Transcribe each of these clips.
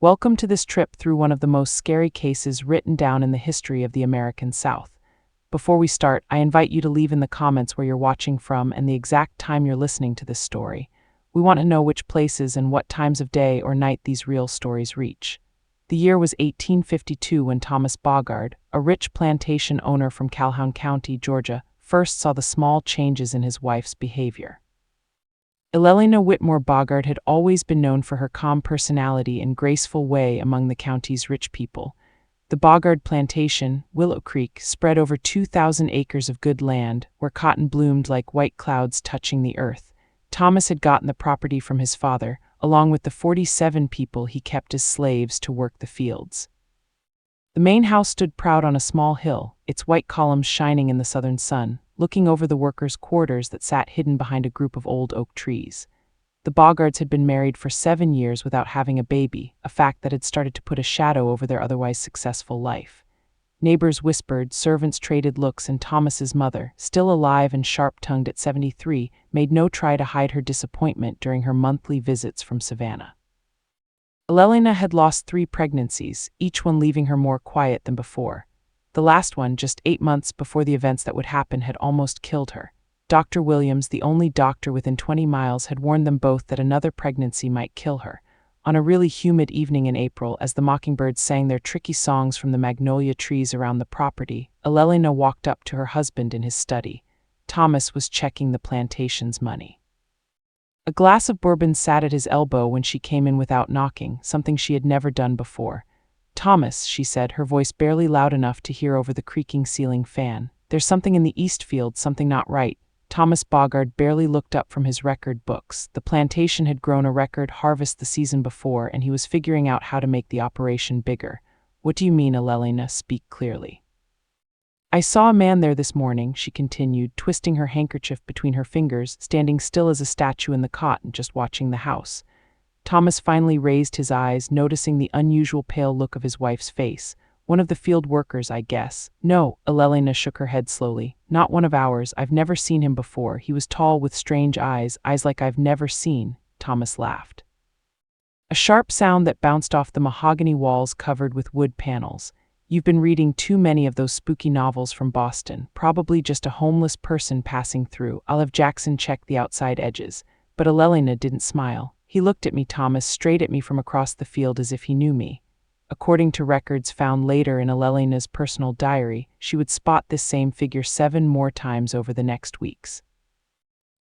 Welcome to this trip through one of the most scary cases written down in the history of the American South. Before we start, I invite you to leave in the comments where you're watching from and the exact time you're listening to this story. We want to know which places and what times of day or night these real stories reach. The year was 1852 when Thomas Bogard, a rich plantation owner from Calhoun County, Georgia, first saw the small changes in his wife's behavior. Elelena Whitmore Bogard had always been known for her calm personality and graceful way among the county's rich people. The Bogard Plantation, Willow Creek, spread over 2,000 acres of good land, where cotton bloomed like white clouds touching the earth. Thomas had gotten the property from his father, along with the 47 people he kept as slaves to work the fields. The main house stood proud on a small hill, its white columns shining in the southern sun, looking over the workers' quarters that sat hidden behind a group of old oak trees. The Bogards had been married for 7 years without having a baby, a fact that had started to put a shadow over their otherwise successful life. Neighbors whispered, servants traded looks, and Thomas's mother, still alive and sharp-tongued at 73, made no try to hide her disappointment during her monthly visits from Savannah. Elelena had lost 3 pregnancies, each one leaving her more quiet than before. The last one, just 8 months before the events that would happen, had almost killed her. Dr. Williams, the only doctor within 20 miles, had warned them both that another pregnancy might kill her. On a really humid evening in April, as the mockingbirds sang their tricky songs from the magnolia trees around the property, Elelena walked up to her husband in his study. Thomas was checking the plantation's money. A glass of bourbon sat at his elbow when she came in without knocking, something she had never done before. "Thomas," she said, her voice barely loud enough to hear over the creaking ceiling fan. "There's something in the east field, something not right." Thomas Bogard barely looked up from his record books. The plantation had grown a record harvest the season before, and he was figuring out how to make the operation bigger. "What do you mean, Elelena? Speak clearly." "I saw a man there this morning," she continued, twisting her handkerchief between her fingers, standing still as a statue in the cot and just watching the house. Thomas finally raised his eyes, noticing the unusual pale look of his wife's face. "One of the field workers, I guess." "No," Elelena shook her head slowly. "Not one of ours. I've never seen him before. He was tall with strange eyes like I've never seen." Thomas laughed. A sharp sound that bounced off the mahogany walls covered with wood panels. "You've been reading too many of those spooky novels from Boston. Probably just a homeless person passing through. I'll have Jackson check the outside edges." But Elelena didn't smile. "He looked at me, Thomas, straight at me from across the field as if he knew me." According to records found later in Elelena's personal diary, she would spot this same figure 7 more times over the next weeks.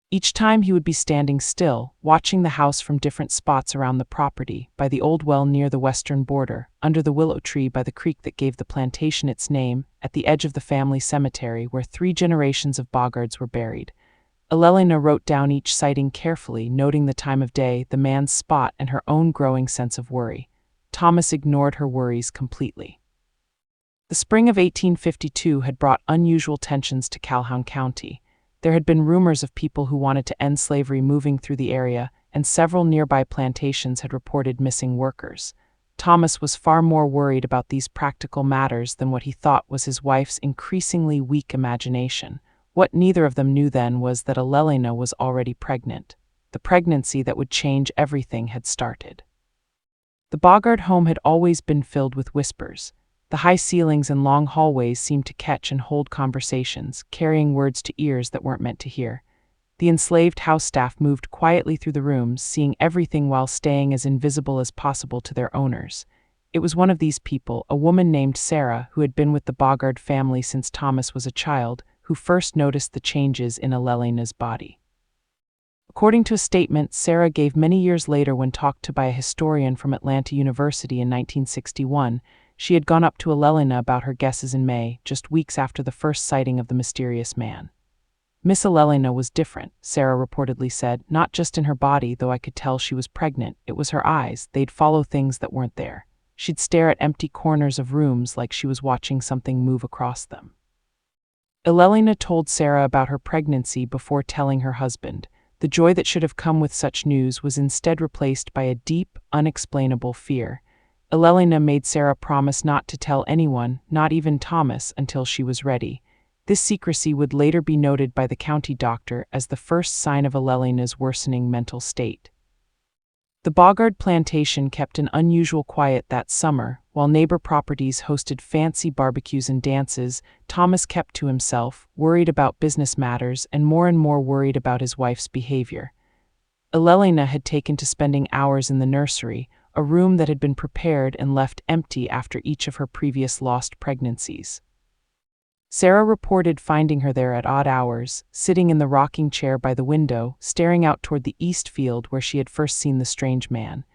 Each time he would be standing still, watching the house from different spots around the property, by the old well near the western border, under the willow tree by the creek that gave the plantation its name, at the edge of the family cemetery where 3 generations of Bogards were buried. Elelena wrote down each sighting carefully, noting the time of day, the man's spot, and her own growing sense of worry. Thomas ignored her worries completely. The spring of 1852 had brought unusual tensions to Calhoun County. There had been rumors of people who wanted to end slavery moving through the area, and several nearby plantations had reported missing workers. Thomas was far more worried about these practical matters than what he thought was his wife's increasingly weak imagination. What neither of them knew then was that Elelena was already pregnant. The pregnancy that would change everything had started. The Bogard home had always been filled with whispers. The high ceilings and long hallways seemed to catch and hold conversations, carrying words to ears that weren't meant to hear. The enslaved house staff moved quietly through the rooms, seeing everything while staying as invisible as possible to their owners. It was one of these people, a woman named Sarah, who had been with the Bogard family since Thomas was a child, who first noticed the changes in Elelena's body. According to a statement Sarah gave many years later when talked to by a historian from Atlanta University in 1961, she had gone up to Elelena about her guesses in May, just weeks after the first sighting of the mysterious man. "Miss Elelena was different," Sarah reportedly said, "not just in her body, though I could tell she was pregnant. It was her eyes. They'd follow things that weren't there. She'd stare at empty corners of rooms like she was watching something move across them." Elelena told Sarah about her pregnancy before telling her husband. The joy that should have come with such news was instead replaced by a deep, unexplainable fear. Elelena made Sarah promise not to tell anyone, not even Thomas, until she was ready. This secrecy would later be noted by the county doctor as the first sign of Elelena's worsening mental state. The Bogard Plantation kept an unusual quiet that summer. While neighbor properties hosted fancy barbecues and dances, Thomas kept to himself, worried about business matters and more worried about his wife's behavior. Elelina had taken to spending hours in the nursery, a room that had been prepared and left empty after each of her previous lost pregnancies. Sarah reported finding her there at odd hours, sitting in the rocking chair by the window, staring out toward the east field where she had first seen the strange man.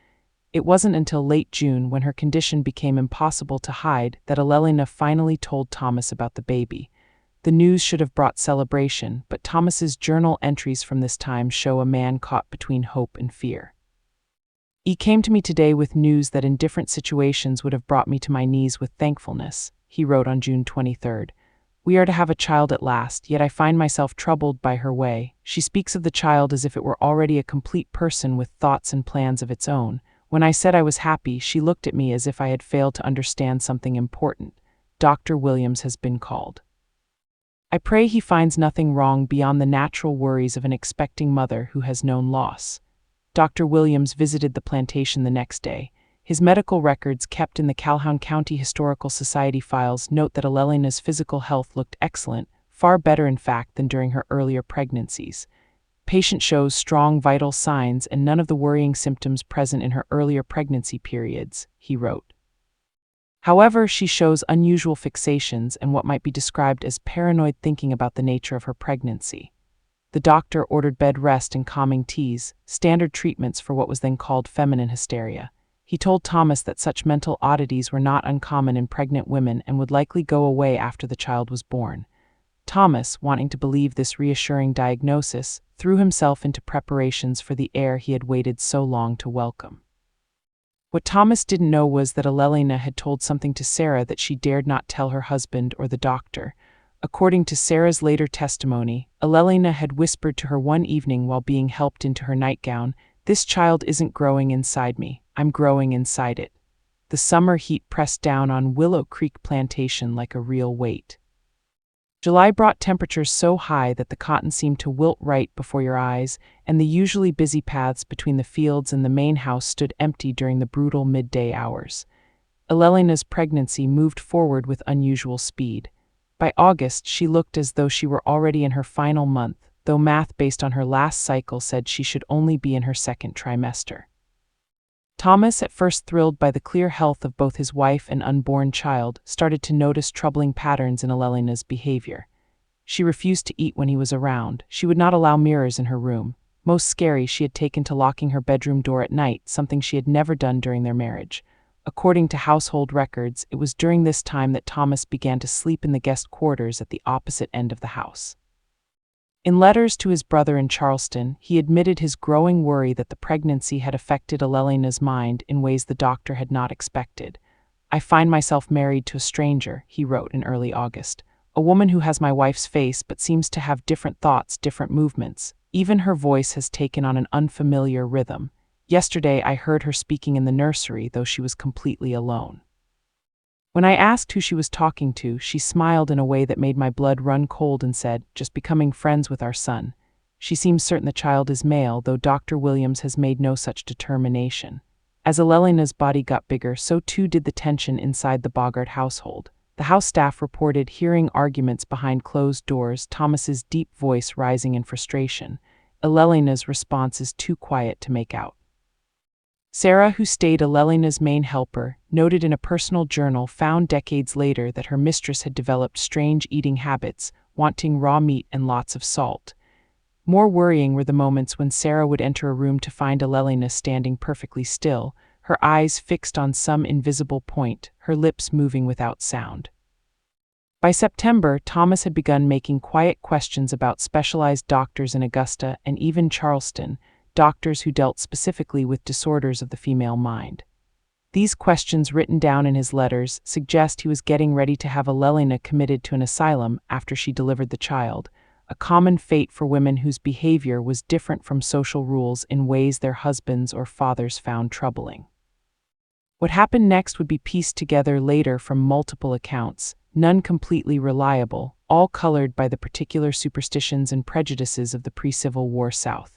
It wasn't until late June, when her condition became impossible to hide, that Elelina finally told Thomas about the baby. The news should have brought celebration, but Thomas's journal entries from this time show a man caught between hope and fear. "He came to me today with news that in different situations would have brought me to my knees with thankfulness," he wrote on June 23rd. "We are to have a child at last, yet I find myself troubled by her way. She speaks of the child as if it were already a complete person with thoughts and plans of its own. When I said I was happy, she looked at me as if I had failed to understand something important. Dr. Williams has been called. I pray he finds nothing wrong beyond the natural worries of an expecting mother who has known loss." Dr. Williams visited the plantation the next day. His medical records, kept in the Calhoun County Historical Society files, note that Elelina's physical health looked excellent, far better in fact than during her earlier pregnancies. Patient shows strong vital signs and none of the worrying symptoms present in her earlier pregnancy periods, he wrote. However, she shows unusual fixations and what might be described as paranoid thinking about the nature of her pregnancy. The doctor ordered bed rest and calming teas, standard treatments for what was then called feminine hysteria. He told Thomas that such mental oddities were not uncommon in pregnant women and would likely go away after the child was born. Thomas, wanting to believe this reassuring diagnosis, threw himself into preparations for the heir he had waited so long to welcome. What Thomas didn't know was that Elelina had told something to Sarah that she dared not tell her husband or the doctor. According to Sarah's later testimony, Elelina had whispered to her one evening while being helped into her nightgown, "This child isn't growing inside me, I'm growing inside it." The summer heat pressed down on Willow Creek Plantation like a real weight. July brought temperatures so high that the cotton seemed to wilt right before your eyes, and the usually busy paths between the fields and the main house stood empty during the brutal midday hours. Elelina's pregnancy moved forward with unusual speed. By August, she looked as though she were already in her final month, though math based on her last cycle said she should only be in her second trimester. Thomas, at first thrilled by the clear health of both his wife and unborn child, started to notice troubling patterns in Elelina's behavior. She refused to eat when he was around. She would not allow mirrors in her room. Most scary, she had taken to locking her bedroom door at night, something she had never done during their marriage. According to household records, it was during this time that Thomas began to sleep in the guest quarters at the opposite end of the house. In letters to his brother in Charleston, he admitted his growing worry that the pregnancy had affected Elelina's mind in ways the doctor had not expected. "I find myself married to a stranger," he wrote in early August. "A woman who has my wife's face but seems to have different thoughts, different movements. Even her voice has taken on an unfamiliar rhythm. Yesterday I heard her speaking in the nursery, though she was completely alone. When I asked who she was talking to, she smiled in a way that made my blood run cold and said, 'Just becoming friends with our son.' She seems certain the child is male, though Dr. Williams has made no such determination." As Elelina's body got bigger, so too did the tension inside the Bogard household. The house staff reported hearing arguments behind closed doors, Thomas's deep voice rising in frustration. Elelina's response is too quiet to make out. Sarah, who stayed Elelina's main helper, noted in a personal journal found decades later that her mistress had developed strange eating habits, wanting raw meat and lots of salt. More worrying were the moments when Sarah would enter a room to find Elelina standing perfectly still, her eyes fixed on some invisible point, her lips moving without sound. By September, Thomas had begun making quiet questions about specialized doctors in Augusta and even Charleston, doctors who dealt specifically with disorders of the female mind. These questions, written down in his letters, suggest he was getting ready to have Elelina committed to an asylum after she delivered the child, a common fate for women whose behavior was different from social rules in ways their husbands or fathers found troubling. What happened next would be pieced together later from multiple accounts, none completely reliable, all colored by the particular superstitions and prejudices of the pre-Civil War South.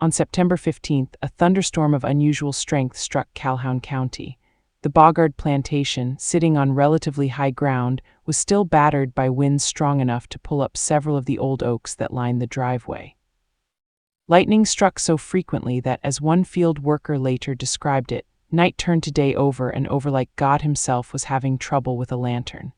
On September 15th, a thunderstorm of unusual strength struck Calhoun County. The Bogard Plantation, sitting on relatively high ground, was still battered by winds strong enough to pull up several of the old oaks that lined the driveway. Lightning struck so frequently that, as one field worker later described it, night turned to day over and over like God himself was having trouble with a lantern.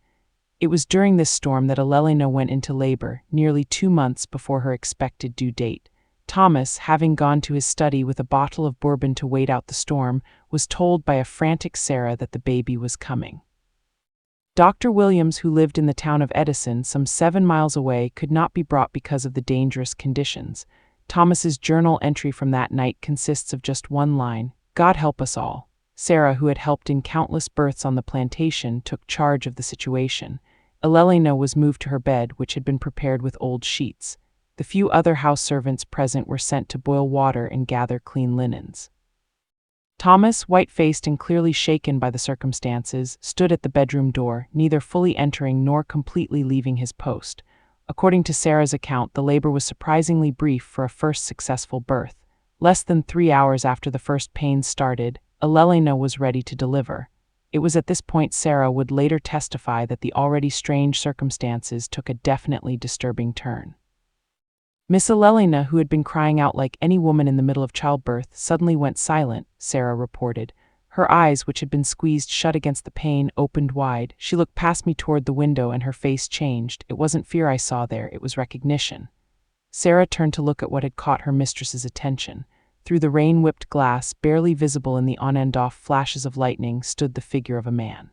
It was during this storm that Alelina went into labor, nearly 2 months before her expected due date. Thomas, having gone to his study with a bottle of bourbon to wait out the storm, was told by a frantic Sarah that the baby was coming. Dr. Williams, who lived in the town of Edison, some 7 miles away, could not be brought because of the dangerous conditions. Thomas's journal entry from that night consists of just one line: "God help us all." Sarah, who had helped in countless births on the plantation, took charge of the situation. Alelina was moved to her bed, which had been prepared with old sheets. The few other house servants present were sent to boil water and gather clean linens. Thomas, white-faced and clearly shaken by the circumstances, stood at the bedroom door, neither fully entering nor completely leaving his post. According to Sarah's account, the labor was surprisingly brief for a first successful birth. Less than 3 hours after the first pains started, Alelina was ready to deliver. It was at this point Sarah would later testify that the already strange circumstances took a definitely disturbing turn. Miss Alelina, who had been crying out like any woman in the middle of childbirth, suddenly went silent, Sarah reported. Her eyes, which had been squeezed shut against the pane, opened wide. She looked past me toward the window and her face changed. It wasn't fear I saw there, it was recognition. Sarah turned to look at what had caught her mistress's attention. Through the rain-whipped glass, barely visible in the on-and-off flashes of lightning, stood the figure of a man.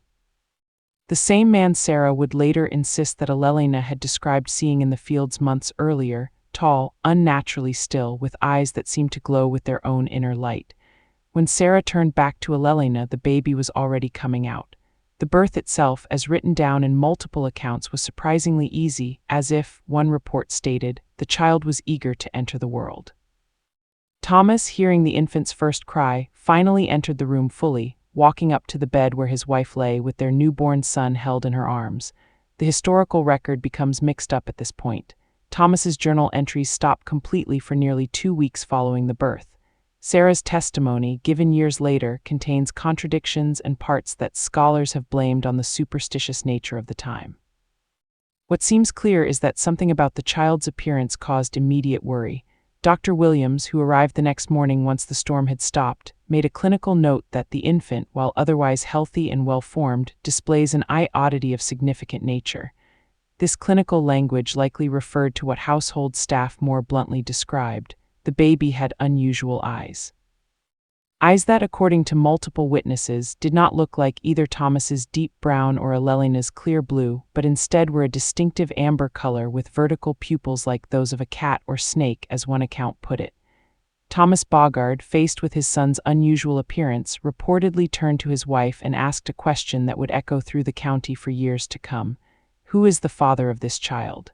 The same man Sarah would later insist that Alelina had described seeing in the fields months earlier, tall, unnaturally still, with eyes that seemed to glow with their own inner light. When Sarah turned back to Alelina, the baby was already coming out. The birth itself, as written down in multiple accounts, was surprisingly easy, as if, one report stated, the child was eager to enter the world. Thomas, hearing the infant's first cry, finally entered the room fully, walking up to the bed where his wife lay with their newborn son held in her arms. The historical record becomes mixed up at this point. Thomas's journal entries stop completely for nearly 2 weeks following the birth. Sarah's testimony, given years later, contains contradictions and parts that scholars have blamed on the superstitious nature of the time. What seems clear is that something about the child's appearance caused immediate worry. Dr. Williams, who arrived the next morning once the storm had stopped, made a clinical note that the infant, while otherwise healthy and well-formed, displays an eye oddity of significant nature. This clinical language likely referred to what household staff more bluntly described: the baby had unusual eyes. Eyes that, according to multiple witnesses, did not look like either Thomas's deep brown or Alelina's clear blue, but instead were a distinctive amber color with vertical pupils like those of a cat or snake, as one account put it. Thomas Bogard, faced with his son's unusual appearance, reportedly turned to his wife and asked a question that would echo through the county for years to come: "Who is the father of this child?"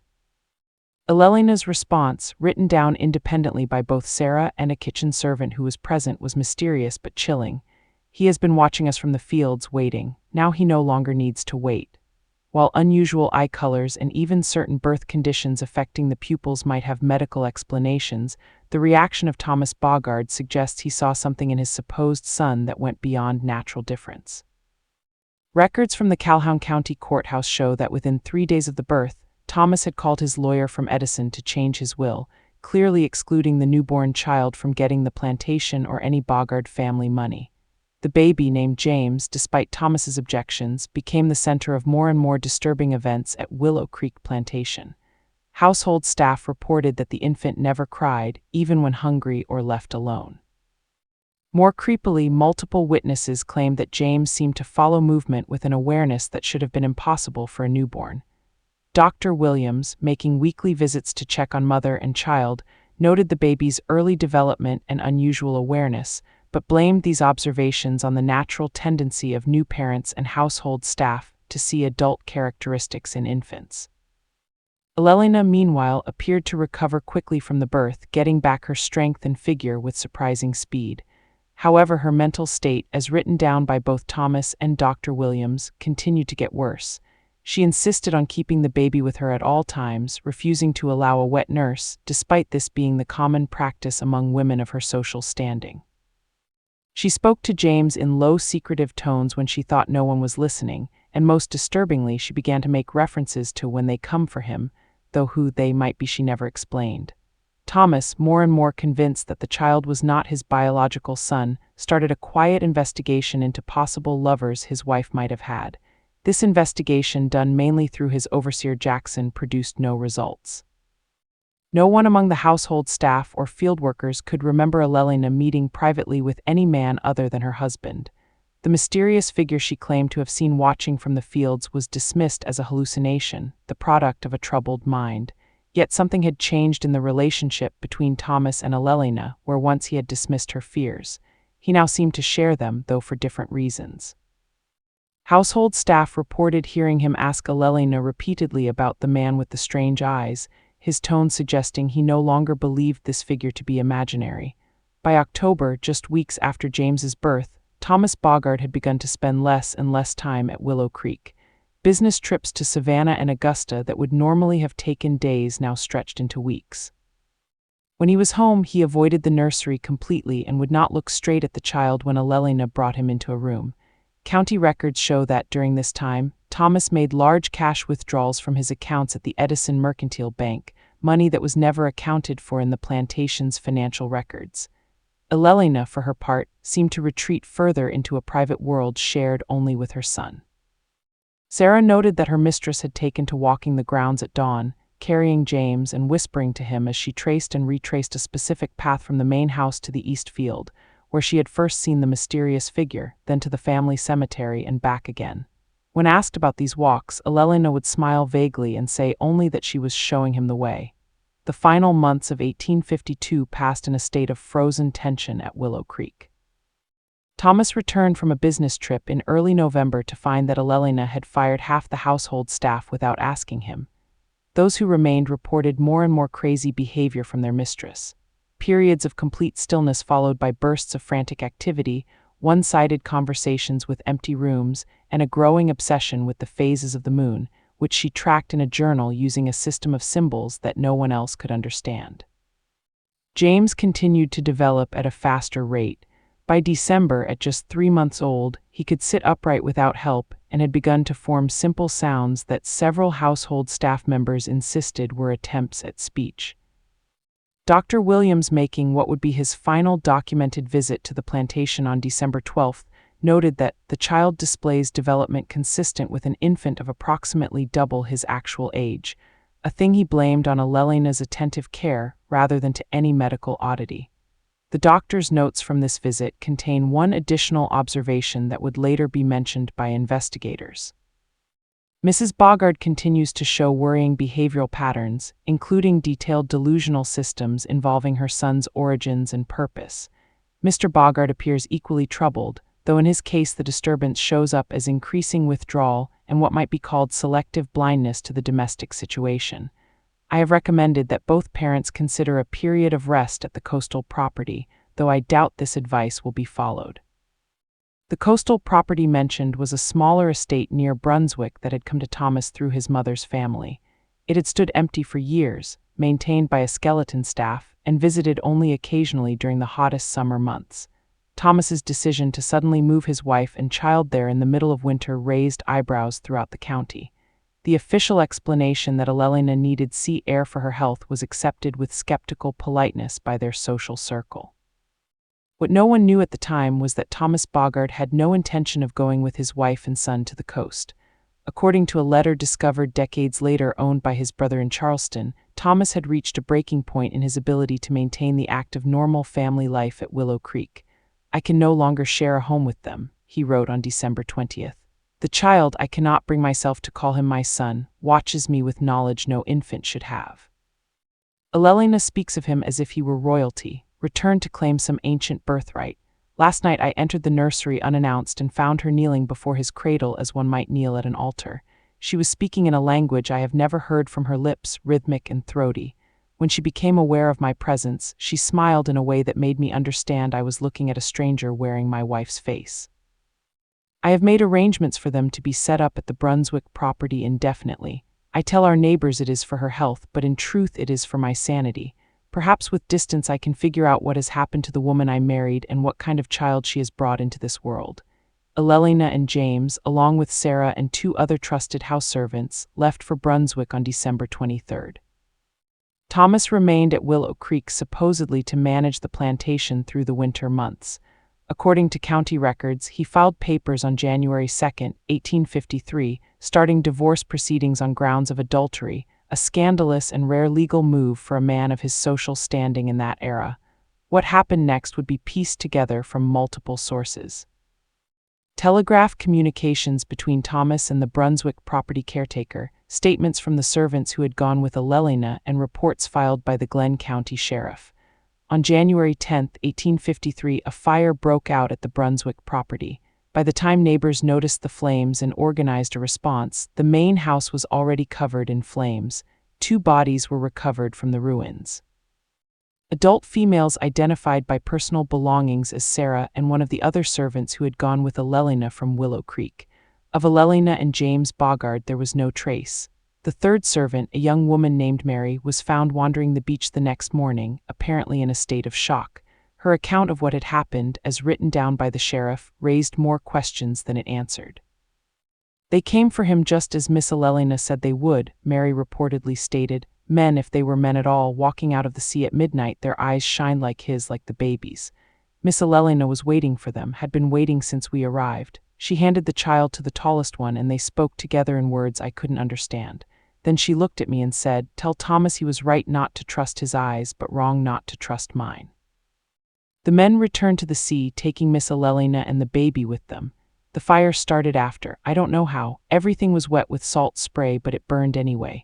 Alelina's response, written down independently by both Sarah and a kitchen servant who was present, was mysterious but chilling. "He has been watching us from the fields, waiting. Now he no longer needs to wait." While unusual eye colors and even certain birth conditions affecting the pupils might have medical explanations, the reaction of Thomas Bogard suggests he saw something in his supposed son that went beyond natural difference. Records from the Calhoun County Courthouse show that within 3 days of the birth, Thomas had called his lawyer from Edison to change his will, clearly excluding the newborn child from getting the plantation or any Bogard family money. The baby, named James, despite Thomas's objections, became the center of more and more disturbing events at Willow Creek Plantation. Household staff reported that the infant never cried, even when hungry or left alone. More creepily, multiple witnesses claimed that James seemed to follow movement with an awareness that should have been impossible for a newborn. Dr. Williams, making weekly visits to check on mother and child, noted the baby's early development and unusual awareness, but blamed these observations on the natural tendency of new parents and household staff to see adult characteristics in infants. Alelina, meanwhile, appeared to recover quickly from the birth, getting back her strength and figure with surprising speed. However, her mental state, as written down by both Thomas and Dr. Williams, continued to get worse. She insisted on keeping the baby with her at all times, refusing to allow a wet nurse, despite this being the common practice among women of her social standing. She spoke to James in low, secretive tones when she thought no one was listening, and most disturbingly, she began to make references to when they come for him, though who they might be she never explained. Thomas, more and more convinced that the child was not his biological son, started a quiet investigation into possible lovers his wife might have had. This investigation, done mainly through his overseer Jackson, produced no results. No one among the household staff or field workers could remember Alelina meeting privately with any man other than her husband. The mysterious figure she claimed to have seen watching from the fields was dismissed as a hallucination, the product of a troubled mind. Yet something had changed in the relationship between Thomas and Alelina, where once he had dismissed her fears. He now seemed to share them, though for different reasons. Household staff reported hearing him ask Alelina repeatedly about the man with the strange eyes, his tone suggesting he no longer believed this figure to be imaginary. By October, just weeks after James's birth, Thomas Bogard had begun to spend less and less time at Willow Creek. Business trips to Savannah and Augusta that would normally have taken days now stretched into weeks. When he was home, he avoided the nursery completely and would not look straight at the child when Alelina brought him into a room. County records show that during this time, Thomas made large cash withdrawals from his accounts at the Edison Mercantile Bank, money that was never accounted for in the plantation's financial records. Alelina, for her part, seemed to retreat further into a private world shared only with her son. Sarah noted that her mistress had taken to walking the grounds at dawn, carrying James and whispering to him as she traced and retraced a specific path from the main house to the east field, where she had first seen the mysterious figure, then to the family cemetery and back again. When asked about these walks, Alelina would smile vaguely and say only that she was showing him the way. The final months of 1852 passed in a state of frozen tension at Willow Creek. Thomas returned from a business trip in early November to find that Alelina had fired half the household staff without asking him. Those who remained reported more and more crazy behavior from their mistress. Periods of complete stillness followed by bursts of frantic activity, one-sided conversations with empty rooms, and a growing obsession with the phases of the moon, which she tracked in a journal using a system of symbols that no one else could understand. James continued to develop at a faster rate. By December, at just 3 months old, he could sit upright without help and had begun to form simple sounds that several household staff members insisted were attempts at speech. Dr. Williams, making what would be his final documented visit to the plantation on December 12, noted that the child displays development consistent with an infant of approximately double his actual age, a thing he blamed on Alelina's attentive care rather than to any medical oddity. The doctor's notes from this visit contain one additional observation that would later be mentioned by investigators. Mrs. Bogard continues to show worrying behavioral patterns, including detailed delusional systems involving her son's origins and purpose. Mr. Bogard appears equally troubled, though in his case the disturbance shows up as increasing withdrawal and what might be called selective blindness to the domestic situation. I have recommended that both parents consider a period of rest at the coastal property, though I doubt this advice will be followed. The coastal property mentioned was a smaller estate near Brunswick that had come to Thomas through his mother's family. It had stood empty for years, maintained by a skeleton staff, and visited only occasionally during the hottest summer months. Thomas's decision to suddenly move his wife and child there in the middle of winter raised eyebrows throughout the county. The official explanation that Alelina needed sea air for her health was accepted with skeptical politeness by their social circle. What no one knew at the time was that Thomas Bogard had no intention of going with his wife and son to the coast. According to a letter discovered decades later owned by his brother in Charleston, Thomas had reached a breaking point in his ability to maintain the active normal family life at Willow Creek. "I can no longer share a home with them," he wrote on December 20th. "The child, I cannot bring myself to call him my son, watches me with knowledge no infant should have." Alelina speaks of him as if he were royalty, returned to claim some ancient birthright. "Last night I entered the nursery unannounced and found her kneeling before his cradle as one might kneel at an altar. She was speaking in a language I have never heard from her lips, rhythmic and throaty. When she became aware of my presence, she smiled in a way that made me understand I was looking at a stranger wearing my wife's face." I have made arrangements for them to be set up at the Brunswick property indefinitely. I tell our neighbors it is for her health, but in truth it is for my sanity. Perhaps with distance I can figure out what has happened to the woman I married and what kind of child she has brought into this world. Elelina and James, along with Sarah and 2 other trusted house servants, left for Brunswick on December 23rd. Thomas remained at Willow Creek supposedly to manage the plantation through the winter months. According to county records, he filed papers on January 2, 1853, starting divorce proceedings on grounds of adultery, a scandalous and rare legal move for a man of his social standing in that era. What happened next would be pieced together from multiple sources. Telegraph communications between Thomas and the Brunswick property caretaker, statements from the servants who had gone with Elelina, and reports filed by the Glenn County Sheriff. On January 10, 1853, a fire broke out at the Brunswick property. By the time neighbors noticed the flames and organized a response, the main house was already covered in flames. 2 bodies were recovered from the ruins. Adult females identified by personal belongings as Sarah and one of the other servants who had gone with Elelina from Willow Creek. Of Elelina and James Bogard there was no trace. The 3rd servant, a young woman named Mary, was found wandering the beach the next morning, apparently in a state of shock. Her account of what had happened, as written down by the sheriff, raised more questions than it answered. They came for him just as Miss Elelina said they would, Mary reportedly stated. Men, if they were men at all, walking out of the sea at midnight, their eyes shine like his, like the baby's. Miss Elelina was waiting for them, had been waiting since we arrived. She handed the child to the tallest one, and they spoke together in words I couldn't understand. Then she looked at me and said, "Tell Thomas he was right not to trust his eyes, but wrong not to trust mine." The men returned to the sea, taking Miss Elelina and the baby with them. The fire started after, I don't know how. Everything was wet with salt spray, but it burned anyway.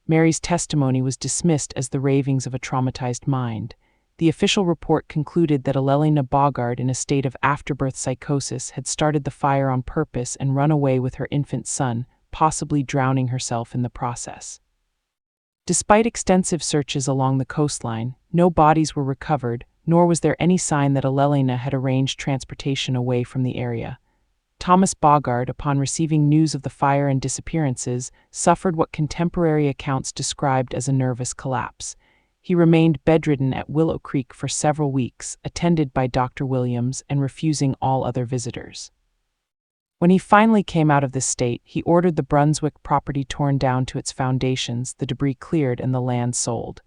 Mary's testimony was dismissed as the ravings of a traumatized mind. The official report concluded that Elelina Bogard, in a state of afterbirth psychosis, had started the fire on purpose and run away with her infant son, possibly drowning herself in the process. Despite extensive searches along the coastline, no bodies were recovered, nor was there any sign that Elelina had arranged transportation away from the area. Thomas Bogard, upon receiving news of the fire and disappearances, suffered what contemporary accounts described as a nervous collapse. He remained bedridden at Willow Creek for several weeks, attended by Dr. Williams and refusing all other visitors. When he finally came out of this state, he ordered the Brunswick property torn down to its foundations, the debris cleared, and the land sold.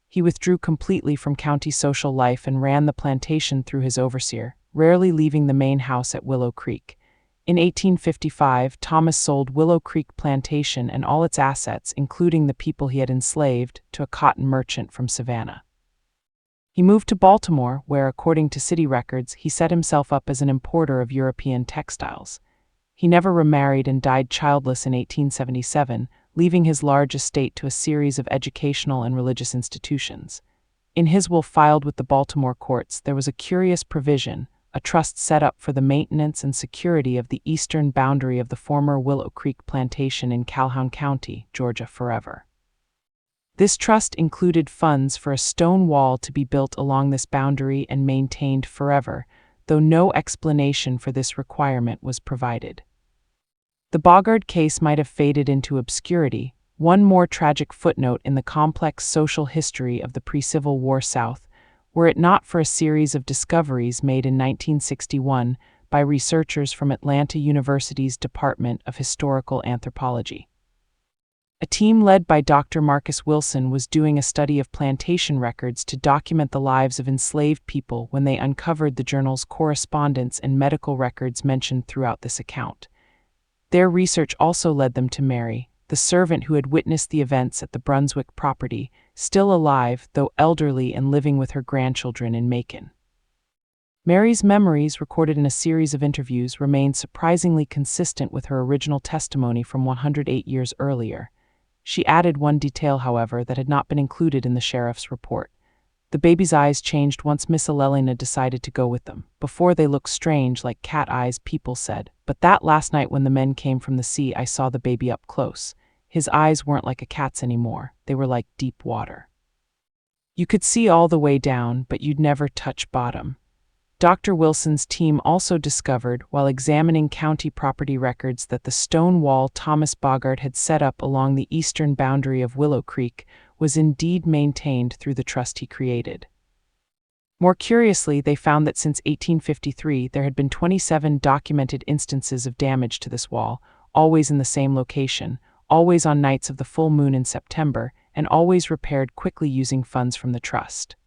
He withdrew completely from county social life and ran the plantation through his overseer, rarely leaving the main house at Willow Creek. In 1855, Thomas sold Willow Creek Plantation and all its assets, including the people he had enslaved, to a cotton merchant from Savannah. He moved to Baltimore, where, according to city records, he set himself up as an importer of European textiles. He never remarried and died childless in 1877, leaving his large estate to a series of educational and religious institutions. In his will filed with the Baltimore courts, there was a curious provision, a trust set up for the maintenance and security of the eastern boundary of the former Willow Creek Plantation in Calhoun County, Georgia forever. This trust included funds for a stone wall to be built along this boundary and maintained forever, though no explanation for this requirement was provided. The Bogard case might have faded into obscurity, one more tragic footnote in the complex social history of the pre-Civil War South, were it not for a series of discoveries made in 1961 by researchers from Atlanta University's Department of Historical Anthropology. A team led by Dr. Marcus Wilson was doing a study of plantation records to document the lives of enslaved people when they uncovered the journal's correspondence and medical records mentioned throughout this account. Their research also led them to Mary, the servant who had witnessed the events at the Brunswick property, still alive, though elderly and living with her grandchildren in Macon. Mary's memories, recorded in a series of interviews, remained surprisingly consistent with her original testimony from 108 years earlier. She added one detail, however, that had not been included in the sheriff's report. The baby's eyes changed once Miss Elelina decided to go with them. Before, they looked strange, like cat eyes, people said. But that last night when the men came from the sea, I saw the baby up close. His eyes weren't like a cat's anymore. They were like deep water. You could see all the way down, but you'd never touch bottom. Dr. Wilson's team also discovered, while examining county property records, that the stone wall Thomas Bogard had set up along the eastern boundary of Willow Creek was indeed maintained through the trust he created. More curiously, they found that since 1853 there had been 27 documented instances of damage to this wall, always in the same location, always on nights of the full moon in September, and always repaired quickly using funds from the trust.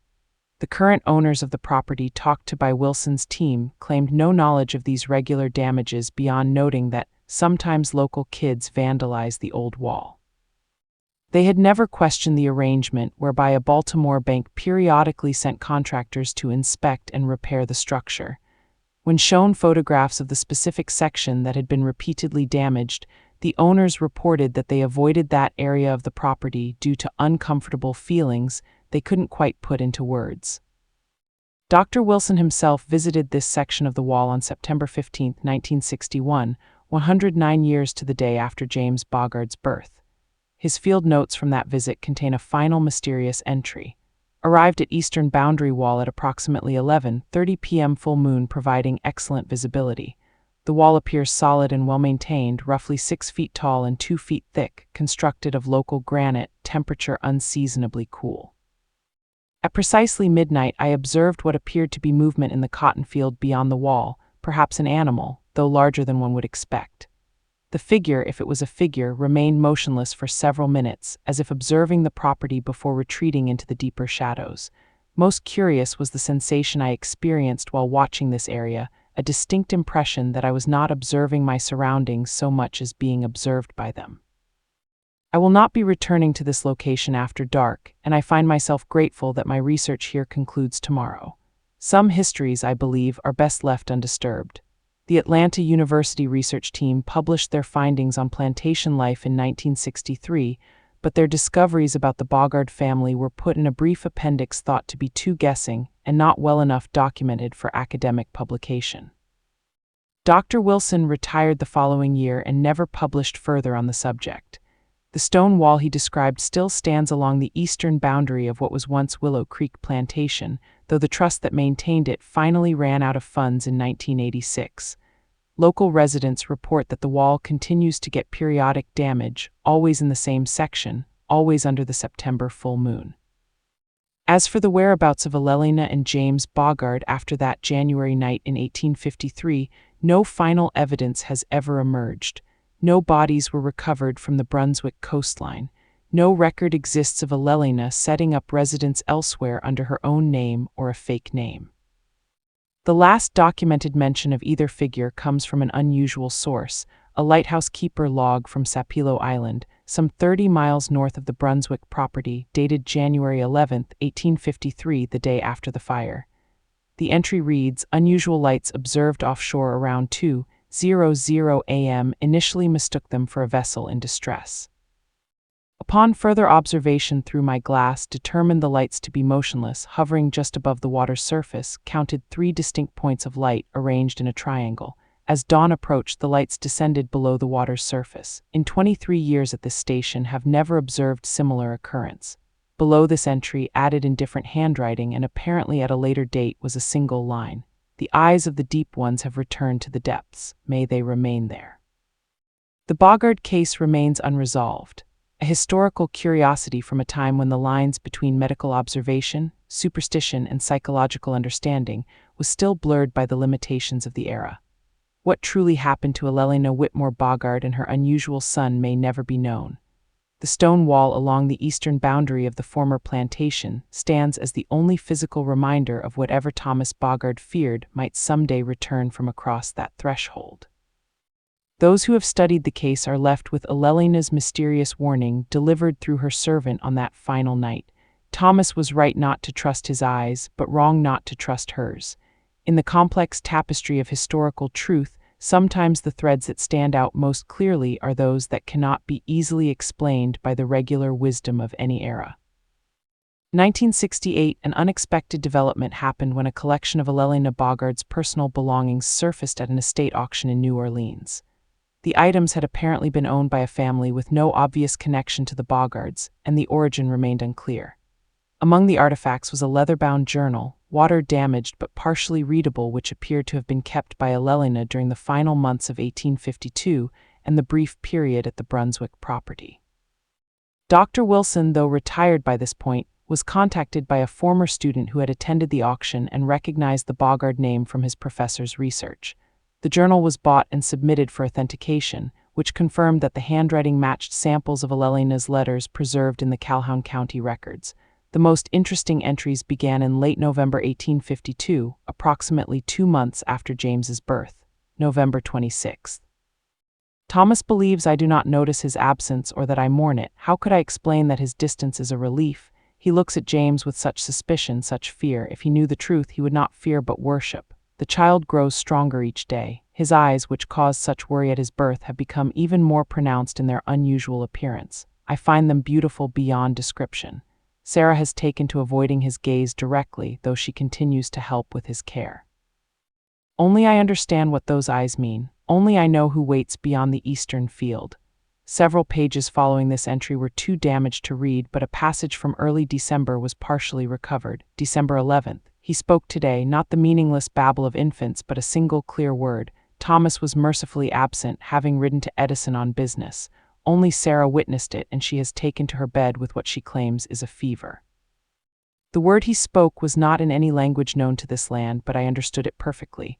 The current owners of the property, talked to by Wilson's team, claimed no knowledge of these regular damages beyond noting that sometimes local kids vandalized the old wall. They had never questioned the arrangement whereby a Baltimore bank periodically sent contractors to inspect and repair the structure. When shown photographs of the specific section that had been repeatedly damaged, the owners reported that they avoided that area of the property due to uncomfortable feelings they couldn't quite put into words. Dr. Wilson himself visited this section of the wall on September 15, 1961, 109 years to the day after James Bogard's birth. His field notes from that visit contain a final mysterious entry. Arrived at eastern boundary wall at approximately 11:30 p.m. full moon, providing excellent visibility. The wall appears solid and well-maintained, roughly 6 feet tall and 2 feet thick, constructed of local granite, temperature unseasonably cool. At precisely midnight, I observed what appeared to be movement in the cotton field beyond the wall, perhaps an animal, though larger than one would expect. The figure, if it was a figure, remained motionless for several minutes, as if observing the property before retreating into the deeper shadows. Most curious was the sensation I experienced while watching this area, a distinct impression that I was not observing my surroundings so much as being observed by them. I will not be returning to this location after dark, and I find myself grateful that my research here concludes tomorrow. Some histories, I believe, are best left undisturbed. The Atlanta University research team published their findings on plantation life in 1963, but their discoveries about the Bogard family were put in a brief appendix thought to be too guessing and not well enough documented for academic publication. Dr. Wilson retired the following year and never published further on the subject. The stone wall he described still stands along the eastern boundary of what was once Willow Creek Plantation, though the trust that maintained it finally ran out of funds in 1986. Local residents report that the wall continues to get periodic damage, always in the same section, always under the September full moon. As for the whereabouts of Elelina and James Bogard after that January night in 1853, no final evidence has ever emerged. No bodies were recovered from the Brunswick coastline. No record exists of Elelina setting up residence elsewhere under her own name or a fake name. The last documented mention of either figure comes from an unusual source, a lighthouse keeper log from Sapelo Island, some 30 miles north of the Brunswick property, dated January 11, 1853, the day after the fire. The entry reads, "Unusual lights observed offshore around 2:00 a.m. initially mistook them for a vessel in distress. Upon further observation through my glass, determined the lights to be motionless, hovering just above the water's surface, counted 3 distinct points of light arranged in a triangle. As dawn approached, the lights descended below the water's surface. In 23 years at this station, have never observed similar occurrence." Below this entry, added in different handwriting and apparently at a later date, was a single line. "The eyes of the deep ones have returned to the depths. May they remain there." The Bogard case remains unresolved, a historical curiosity from a time when the lines between medical observation, superstition, and psychological understanding was still blurred by the limitations of the era. What truly happened to Elelina Whitmore Bogard and her unusual son may never be known. The stone wall along the eastern boundary of the former plantation stands as the only physical reminder of whatever Thomas Bogard feared might someday return from across that threshold. Those who have studied the case are left with Elelina's mysterious warning delivered through her servant on that final night. Thomas was right not to trust his eyes, but wrong not to trust hers. In the complex tapestry of historical truth, sometimes the threads that stand out most clearly are those that cannot be easily explained by the regular wisdom of any era. 1968, an unexpected development happened when a collection of Elelina Bogard's personal belongings surfaced at an estate auction in New Orleans. The items had apparently been owned by a family with no obvious connection to the Bogards, and the origin remained unclear. Among the artifacts was a leather-bound journal, water-damaged but partially readable, which appeared to have been kept by Elelina during the final months of 1852 and the brief period at the Brunswick property. Dr. Wilson, though retired by this point, was contacted by a former student who had attended the auction and recognized the Bogard name from his professor's research. The journal was bought and submitted for authentication, which confirmed that the handwriting matched samples of Elelina's letters preserved in the Calhoun County records. The most interesting entries began in late November 1852, approximately 2 months after James's birth, November 26. Thomas believes I do not notice his absence or that I mourn it. How could I explain that his distance is a relief? He looks at James with such suspicion, such fear. If he knew the truth, he would not fear but worship. The child grows stronger each day. His eyes, which caused such worry at his birth, have become even more pronounced in their unusual appearance. I find them beautiful beyond description. Sarah has taken to avoiding his gaze directly, though she continues to help with his care. Only I understand what those eyes mean. Only I know who waits beyond the eastern field. Several pages following this entry were too damaged to read, but a passage from early December was partially recovered. December 11th. He spoke today, not the meaningless babble of infants, but a single clear word. Thomas was mercifully absent, having ridden to Edison on business. Only Sarah witnessed it, and she has taken to her bed with what she claims is a fever. The word he spoke was not in any language known to this land, but I understood it perfectly.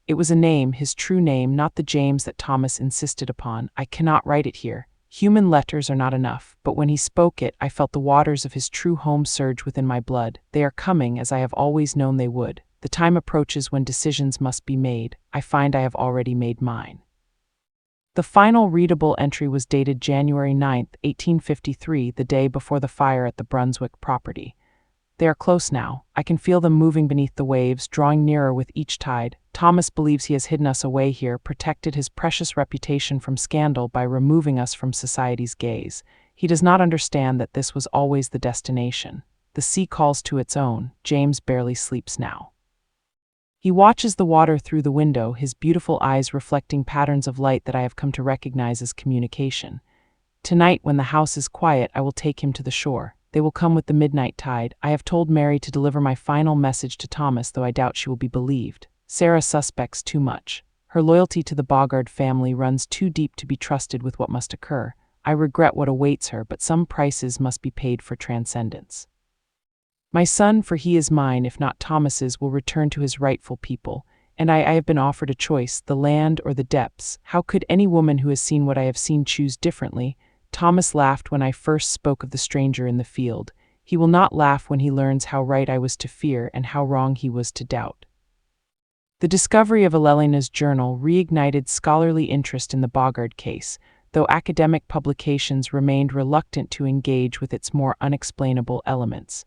It was a name, his true name, not the James that Thomas insisted upon. I cannot write it here. Human letters are not enough, but when he spoke it, I felt the waters of his true home surge within my blood. They are coming, as I have always known they would. The time approaches when decisions must be made. I find I have already made mine. The final readable entry was dated January 9, 1853, the day before the fire at the Brunswick property. They are close now. I can feel them moving beneath the waves, drawing nearer with each tide. Thomas believes he has hidden us away here, protected his precious reputation from scandal by removing us from society's gaze. He does not understand that this was always the destination. The sea calls to its own. James barely sleeps now. He watches the water through the window, his beautiful eyes reflecting patterns of light that I have come to recognize as communication. Tonight, when the house is quiet, I will take him to the shore. They will come with the midnight tide. I have told Mary to deliver my final message to Thomas, though I doubt she will be believed. Sarah suspects too much. Her loyalty to the Bogard family runs too deep to be trusted with what must occur. I regret what awaits her, but some prices must be paid for transcendence. My son, for he is mine, if not Thomas's, will return to his rightful people, and I have been offered a choice, the land or the depths. How could any woman who has seen what I have seen choose differently? Thomas laughed when I first spoke of the stranger in the field. He will not laugh when he learns how right I was to fear and how wrong he was to doubt. The discovery of Elelina's journal reignited scholarly interest in the Bogard case, though academic publications remained reluctant to engage with its more unexplainable elements.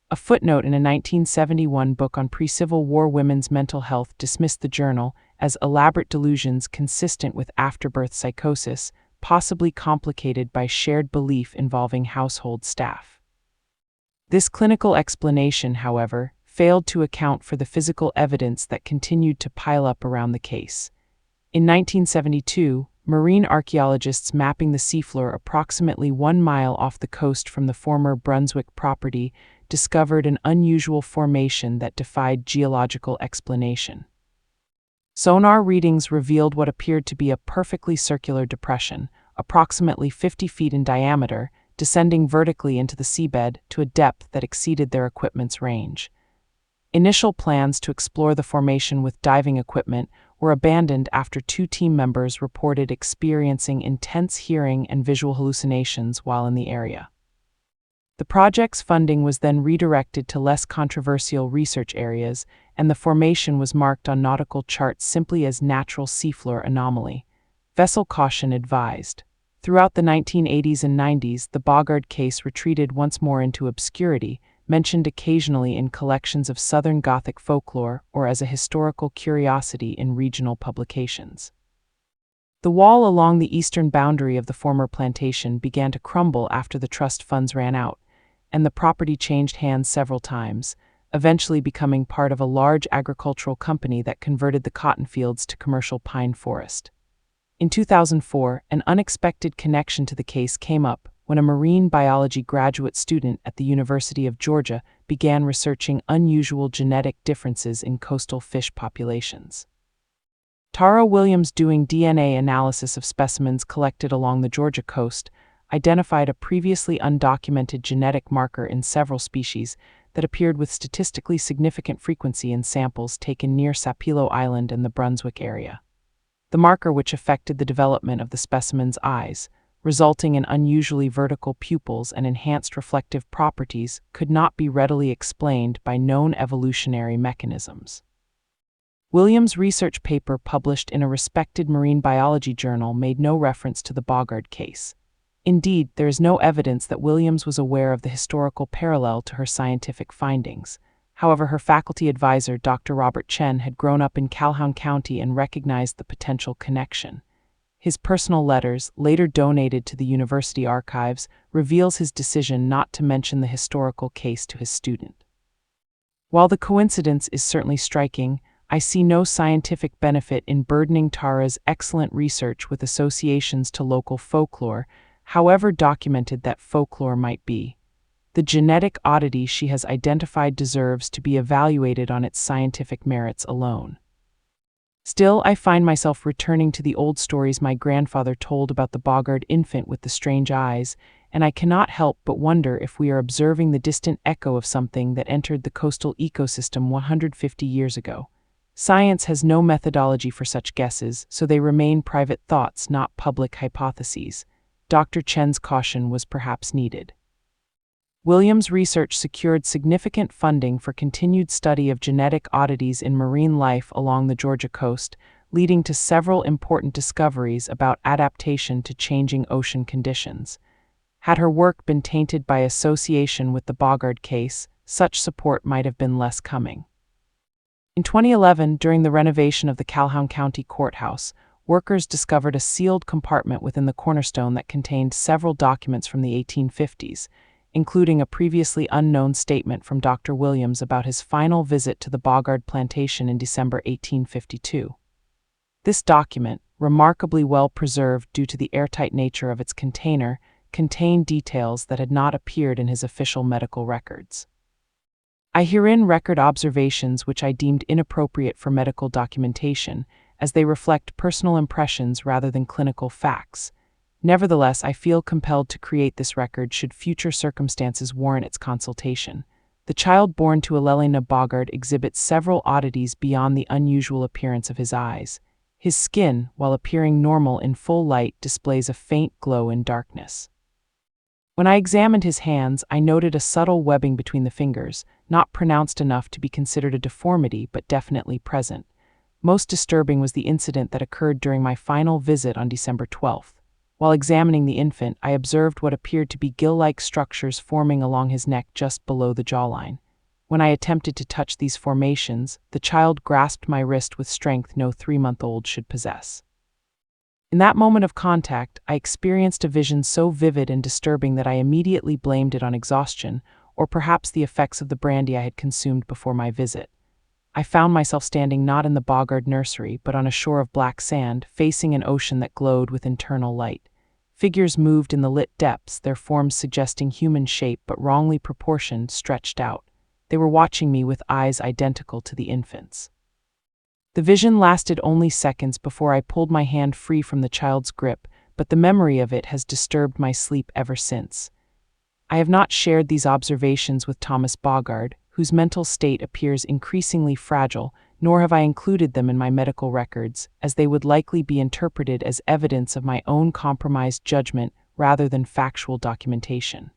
A footnote in a 1971 book on pre-Civil War women's mental health dismissed the journal as elaborate delusions consistent with afterbirth psychosis, possibly complicated by shared belief involving household staff. This clinical explanation, however, failed to account for the physical evidence that continued to pile up around the case. In 1972, marine archaeologists mapping the seafloor approximately 1 mile off the coast from the former Brunswick property discovered an unusual formation that defied geological explanation. Sonar readings revealed what appeared to be a perfectly circular depression, approximately 50 feet in diameter, descending vertically into the seabed to a depth that exceeded their equipment's range. Initial plans to explore the formation with diving equipment were abandoned after 2 team members reported experiencing intense hearing and visual hallucinations while in the area. The project's funding was then redirected to less controversial research areas, and the formation was marked on nautical charts simply as natural seafloor anomaly. Vessel caution advised. Throughout the 1980s and 90s, the Bogard case retreated once more into obscurity, mentioned occasionally in collections of Southern Gothic folklore or as a historical curiosity in regional publications. The wall along the eastern boundary of the former plantation began to crumble after the trust funds ran out, and the property changed hands several times, eventually becoming part of a large agricultural company that converted the cotton fields to commercial pine forest. In 2004, an unexpected connection to the case came up when a marine biology graduate student at the University of Georgia began researching unusual genetic differences in coastal fish populations. Tara Williams, doing DNA analysis of specimens collected along the Georgia coast, identified a previously undocumented genetic marker in several species that appeared with statistically significant frequency in samples taken near Sapelo Island and the Brunswick area. The marker, which affected the development of the specimen's eyes, resulting in unusually vertical pupils and enhanced reflective properties, could not be readily explained by known evolutionary mechanisms. Williams' research paper, published in a respected marine biology journal, made no reference to the Bogard case. Indeed, there is no evidence that Williams was aware of the historical parallel to her scientific findings. However, her faculty advisor, Dr. Robert Chen, had grown up in Calhoun County and recognized the potential connection. His personal letters, later donated to the university archives, reveals his decision not to mention the historical case to his student. While the coincidence is certainly striking, I see no scientific benefit in burdening Tara's excellent research with associations to local folklore, however documented that folklore might be. The genetic oddity she has identified deserves to be evaluated on its scientific merits alone. Still, I find myself returning to the old stories my grandfather told about the Bogard infant with the strange eyes, and I cannot help but wonder if we are observing the distant echo of something that entered the coastal ecosystem 150 years ago. Science has no methodology for such guesses, so they remain private thoughts, not public hypotheses. Dr. Chen's caution was perhaps needed. Williams' research secured significant funding for continued study of genetic oddities in marine life along the Georgia coast, leading to several important discoveries about adaptation to changing ocean conditions. Had her work been tainted by association with the Bogard case, such support might have been less coming. In 2011, during the renovation of the Calhoun County Courthouse, workers discovered a sealed compartment within the cornerstone that contained several documents from the 1850s, including a previously unknown statement from Dr. Williams about his final visit to the Bogard Plantation in December 1852. This document, remarkably well preserved due to the airtight nature of its container, contained details that had not appeared in his official medical records. I herein record observations which I deemed inappropriate for medical documentation, as they reflect personal impressions rather than clinical facts. Nevertheless, I feel compelled to create this record should future circumstances warrant its consultation. The child born to Alelina Bogard exhibits several oddities beyond the unusual appearance of his eyes. His skin, while appearing normal in full light, displays a faint glow in darkness. When I examined his hands, I noted a subtle webbing between the fingers, not pronounced enough to be considered a deformity but definitely present. Most disturbing was the incident that occurred during my final visit on December 12th. While examining the infant, I observed what appeared to be gill-like structures forming along his neck just below the jawline. When I attempted to touch these formations, the child grasped my wrist with strength no 3-month-old should possess. In that moment of contact, I experienced a vision so vivid and disturbing that I immediately blamed it on exhaustion, or perhaps the effects of the brandy I had consumed before my visit. I found myself standing not in the Bogard nursery, but on a shore of black sand, facing an ocean that glowed with internal light. Figures moved in the lit depths, their forms suggesting human shape but wrongly proportioned, stretched out. They were watching me with eyes identical to the infant's. The vision lasted only seconds before I pulled my hand free from the child's grip, but the memory of it has disturbed my sleep ever since. I have not shared these observations with Thomas Bogard, whose mental state appears increasingly fragile, nor have I included them in my medical records, as they would likely be interpreted as evidence of my own compromised judgment rather than factual documentation.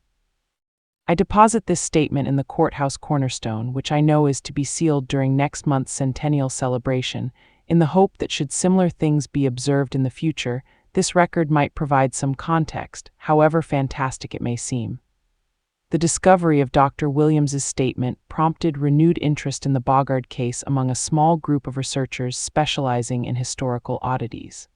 I deposit this statement in the courthouse cornerstone, which I know is to be sealed during next month's centennial celebration, in the hope that should similar things be observed in the future, this record might provide some context, however fantastic it may seem. The discovery of Dr. Williams's statement prompted renewed interest in the Bogard case among a small group of researchers specializing in historical oddities.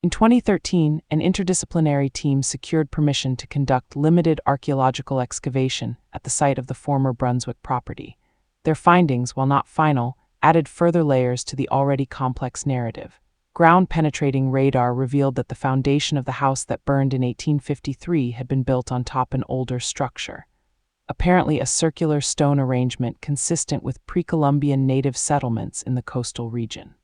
In 2013, an interdisciplinary team secured permission to conduct limited archaeological excavation at the site of the former Brunswick property. Their findings, while not final, added further layers to the already complex narrative. ground-penetrating radar revealed that the foundation of the house that burned in 1853 had been built on top an older structure, apparently a circular stone arrangement consistent with pre-Columbian native settlements in the coastal region.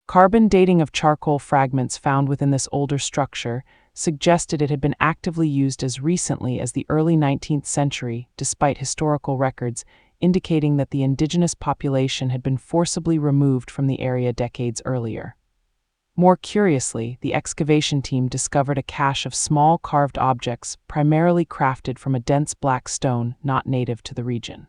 Carbon dating of charcoal fragments found within this older structure suggested it had been actively used as recently as the early 19th century, despite historical records indicating that the indigenous population had been forcibly removed from the area decades earlier. More curiously, the excavation team discovered a cache of small carved objects primarily crafted from a dense black stone not native to the region.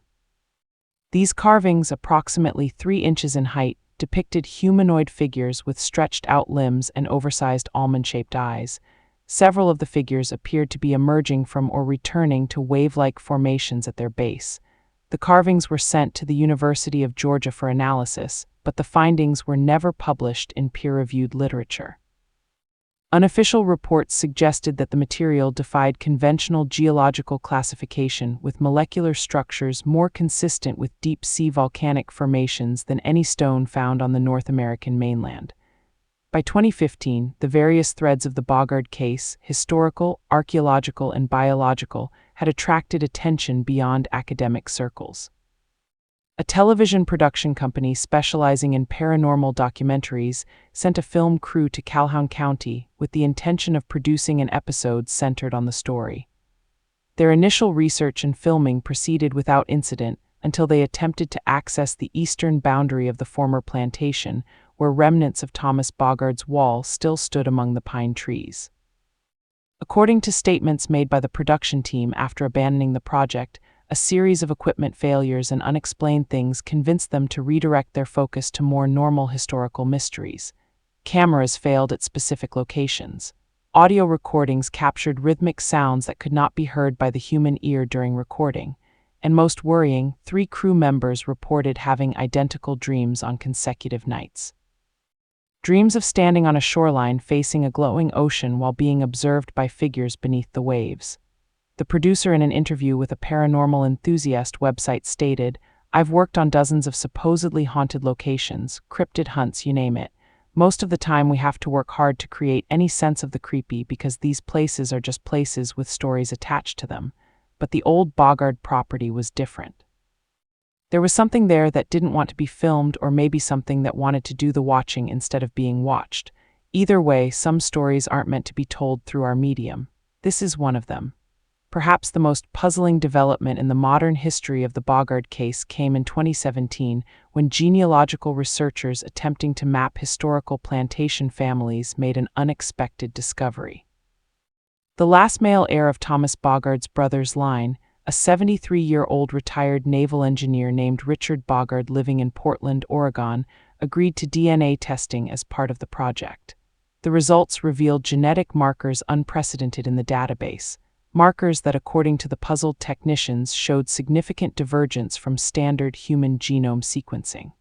These carvings, approximately 3 inches in height, depicted humanoid figures with stretched-out limbs and oversized almond-shaped eyes. Several of the figures appeared to be emerging from or returning to wave-like formations at their base. The carvings were sent to the University of Georgia for analysis, but the findings were never published in peer-reviewed literature. Unofficial reports suggested that the material defied conventional geological classification, with molecular structures more consistent with deep-sea volcanic formations than any stone found on the North American mainland. By 2015, the various threads of the Bogard case, historical, archaeological, and biological, had attracted attention beyond academic circles. A television production company specializing in paranormal documentaries sent a film crew to Calhoun County with the intention of producing an episode centered on the story. Their initial research and filming proceeded without incident until they attempted to access the eastern boundary of the former plantation, where remnants of Thomas Bogard's wall still stood among the pine trees. According to statements made by the production team after abandoning the project, a series of equipment failures and unexplained things convinced them to redirect their focus to more normal historical mysteries. Cameras failed at specific locations. Audio recordings captured rhythmic sounds that could not be heard by the human ear during recording. And most worrying, 3 crew members reported having identical dreams on consecutive nights. Dreams of standing on a shoreline facing a glowing ocean while being observed by figures beneath the waves. The producer, in an interview with a paranormal enthusiast website, stated, "I've worked on dozens of supposedly haunted locations, cryptid hunts, you name it. Most of the time we have to work hard to create any sense of the creepy because these places are just places with stories attached to them. But the old Bogard property was different. There was something there that didn't want to be filmed, or maybe something that wanted to do the watching instead of being watched. Either way, some stories aren't meant to be told through our medium. This is one of them." Perhaps the most puzzling development in the modern history of the Bogard case came in 2017 when genealogical researchers attempting to map historical plantation families made an unexpected discovery. The last male heir of Thomas Bogard's brothers' line, a 73-year-old retired naval engineer named Richard Bogard living in Portland, Oregon, agreed to DNA testing as part of the project. The results revealed genetic markers unprecedented in the database. Markers that, according to the puzzled technicians, showed significant divergence from standard human genome sequencing.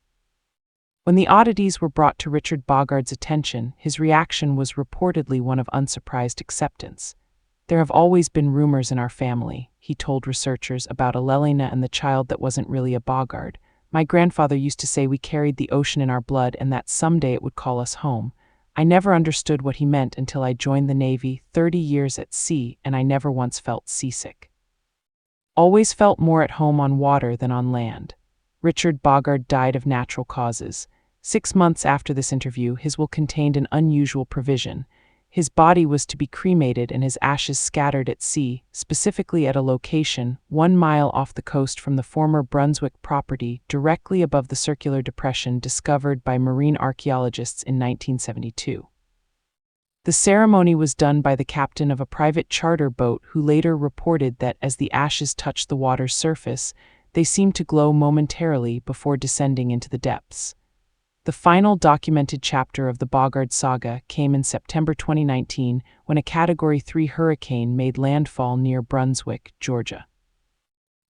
When the oddities were brought to Richard Bogard's attention, his reaction was reportedly one of unsurprised acceptance. "There have always been rumors in our family," he told researchers, "about a Lelena and the child that wasn't really a Bogard. My grandfather used to say we carried the ocean in our blood and that someday it would call us home. I never understood what he meant until I joined the Navy, 30 years at sea, and I never once felt seasick. Always felt more at home on water than on land." Richard Bogard died of natural causes. 6 months after this interview, his will contained an unusual provision. His body was to be cremated and his ashes scattered at sea, specifically at a location 1 mile off the coast from the former Brunswick property, directly above the circular depression discovered by marine archaeologists in 1972. The ceremony was done by the captain of a private charter boat, who later reported that as the ashes touched the water's surface, they seemed to glow momentarily before descending into the depths. The final documented chapter of the Bogard saga came in September 2019 when a Category 3 hurricane made landfall near Brunswick, Georgia.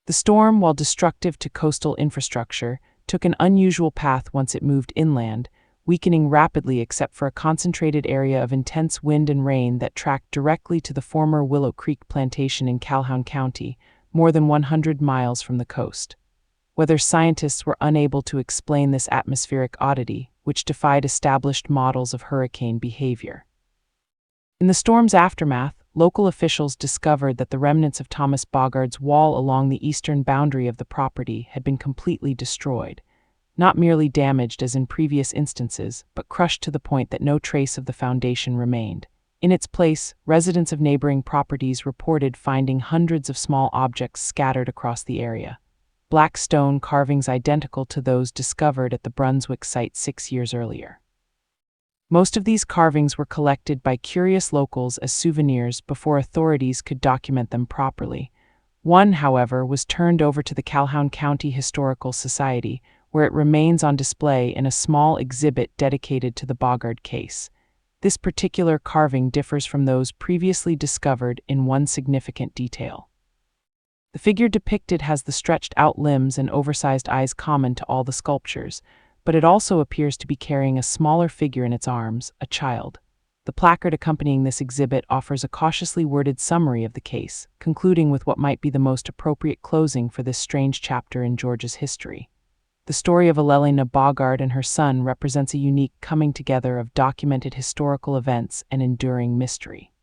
The storm, while destructive to coastal infrastructure, took an unusual path once it moved inland, weakening rapidly except for a concentrated area of intense wind and rain that tracked directly to the former Willow Creek Plantation in Calhoun County, more than 100 miles from the coast. Whether scientists were unable to explain this atmospheric oddity, which defied established models of hurricane behavior. In the storm's aftermath, local officials discovered that the remnants of Thomas Boggard's wall along the eastern boundary of the property had been completely destroyed, not merely damaged as in previous instances, but crushed to the point that no trace of the foundation remained. In its place, residents of neighboring properties reported finding hundreds of small objects scattered across the area. Black stone carvings identical to those discovered at the Brunswick site 6 years earlier. Most of these carvings were collected by curious locals as souvenirs before authorities could document them properly. One, however, was turned over to the Calhoun County Historical Society, where it remains on display in a small exhibit dedicated to the Boggard case. This particular carving differs from those previously discovered in one significant detail. The figure depicted has the stretched-out limbs and oversized eyes common to all the sculptures, but it also appears to be carrying a smaller figure in its arms, a child. The placard accompanying this exhibit offers a cautiously worded summary of the case, concluding with what might be the most appropriate closing for this strange chapter in Georgia's history. The story of Elelina Boggard and her son represents a unique coming together of documented historical events and enduring mystery.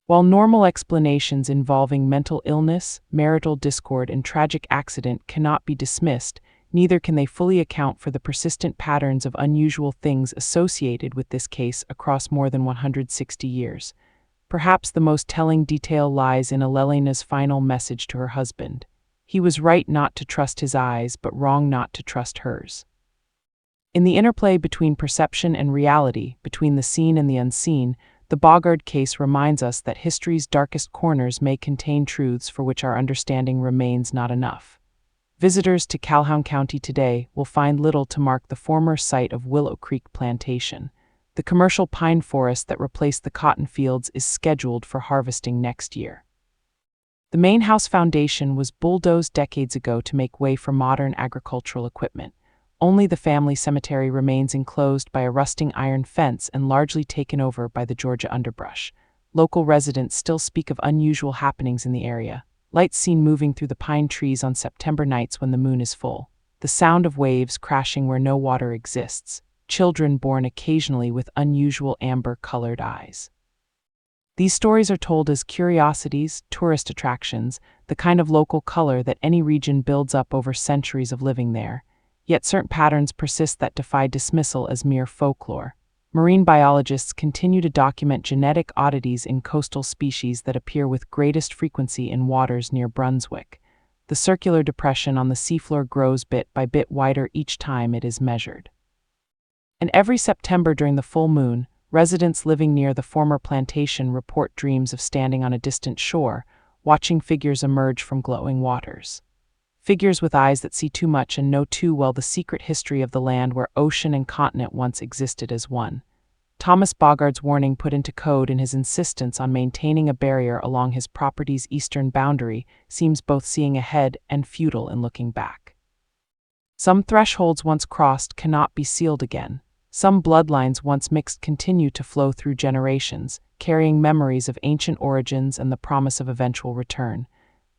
While normal explanations involving mental illness, marital discord, and tragic accident cannot be dismissed, neither can they fully account for the persistent patterns of unusual things associated with this case across more than 160 years. Perhaps the most telling detail lies in Elelina's final message to her husband. He was right not to trust his eyes, but wrong not to trust hers. In the interplay between perception and reality, between the seen and the unseen, the Boggard case reminds us that history's darkest corners may contain truths for which our understanding remains not enough. Visitors to Calhoun County today will find little to mark the former site of Willow Creek Plantation. The commercial pine forest that replaced the cotton fields is scheduled for harvesting next year. The main house foundation was bulldozed decades ago to make way for modern agricultural equipment. Only the family cemetery remains enclosed by a rusting iron fence and largely taken over by the Georgia underbrush. Local residents still speak of unusual happenings in the area. Lights seen moving through the pine trees on September nights when the moon is full. The sound of waves crashing where no water exists. Children born occasionally with unusual amber-colored eyes. These stories are told as curiosities, tourist attractions, the kind of local color that any region builds up over centuries of living there. Yet certain patterns persist that defy dismissal as mere folklore. Marine biologists continue to document genetic oddities in coastal species that appear with greatest frequency in waters near Brunswick. The circular depression on the seafloor grows bit by bit wider each time it is measured. And every September during the full moon, residents living near the former plantation report dreams of standing on a distant shore, watching figures emerge from glowing waters. Figures with eyes that see too much and know too well the secret history of the land where ocean and continent once existed as one. Thomas Boggard's warning put into code in his insistence on maintaining a barrier along his property's eastern boundary seems both seeing ahead and futile in looking back. Some thresholds once crossed cannot be sealed again. Some bloodlines once mixed continue to flow through generations, carrying memories of ancient origins and the promise of eventual return.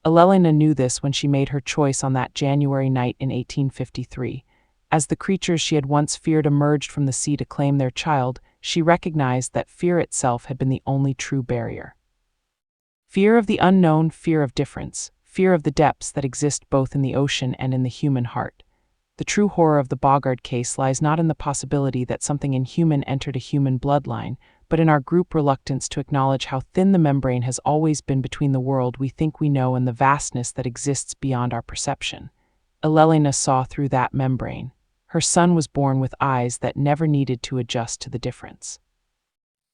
Elelina knew this when she made her choice on that January night in 1853. As the creatures she had once feared emerged from the sea to claim their child, she recognized that fear itself had been the only true barrier. Fear of the unknown, fear of difference, fear of the depths that exist both in the ocean and in the human heart. The true horror of the Boggard case lies not in the possibility that something inhuman entered a human bloodline, but in our group reluctance to acknowledge how thin the membrane has always been between the world we think we know and the vastness that exists beyond our perception. Elelina saw through that membrane. Her son was born with eyes that never needed to adjust to the difference.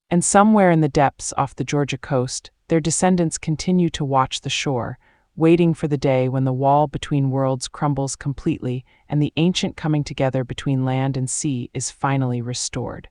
And somewhere in the depths off the Georgia coast, their descendants continue to watch the shore, waiting for the day when the wall between worlds crumbles completely and the ancient coming together between land and sea is finally restored.